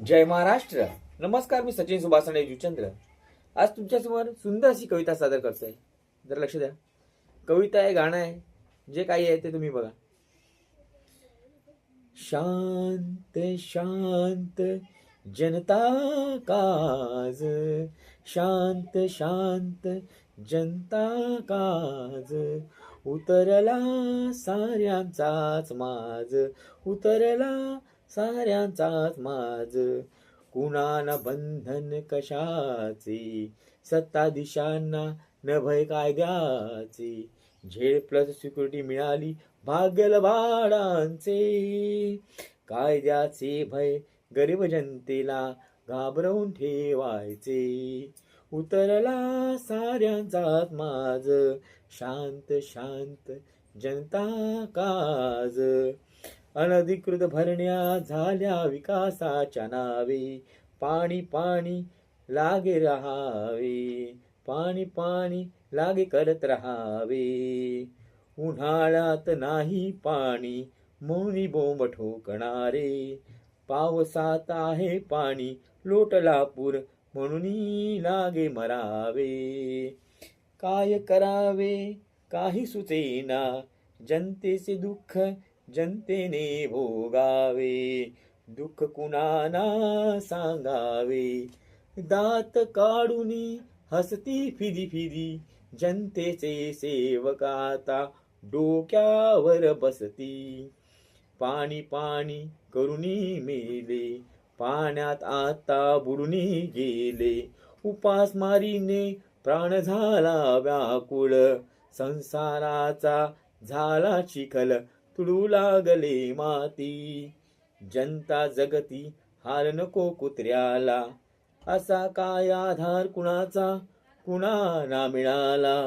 जय महाराष्ट्र. नमस्कार, मी सचिन सुभाषणे जुचंद्र. आज तुमच्यासमोर सुंदर अशी कविता सादर करतोय. जरा लक्ष द्या. कविता आहे, गाणं आहे, जे काही आहे ते तुम्ही बघा. शांत शांत जनता काज, शांत शांत जनता काज, उतरला साऱ्यांचाच माज, उतरला साऱ्यांचाच माज. कुणाला बंधन कशाचे, सत्ताधीशांना न भय कायद्याचे. झेड प्लस सिक्युरिटी मिळाली भाग्यलवाडांचे. कायद्याचे भय गरीब जनतेला घाबरवून ठेवायचे. उतरला साऱ्यांचाच माज, शांत शांत जनता काज. अनधिकृत भरण्या झाल्या विकासाच्या नावे, पाणी पाणी लागे रहावे, पाणी पाणी लागे करत रहावे. उन्हाळ्यात नाही पाणी म्हणून बोंब ठोकणारे, पावसात आहे पाणी लोटला पूर म्हणून लागे मरावे. काय करावे काही सुचेना, जनतेचे दुःख जनतेने भोगावे. दुःख कुणाला सांगावे, दात काढून हसती फिदी फिदी. जनतेचे सेवक आता डोक्यावर बसती. पाणी पाणी करुणी मेले, पाण्यात आता बुडून गेले. उपासमारीने प्राण झाला व्याकुळ, संसाराचा झाला चिखल तुडू लागले माती. जनता जगती हाल नको कुत्र्याला, असा काय आधार कुणाचा कुणाला मिळाला.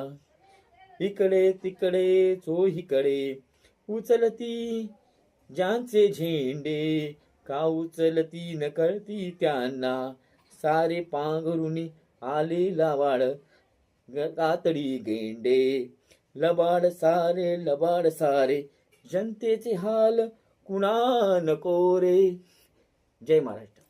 इकडे तिकडे चोहीकडे उचलती ज्यांचे झेंडे, का उचलती न कळती त्यांना. सारे पांघरुणी आले लबाड कातडी गेंडे, लबाड सारे जनतेचे हाल कुणा नको रे. जय महाराष्ट्र.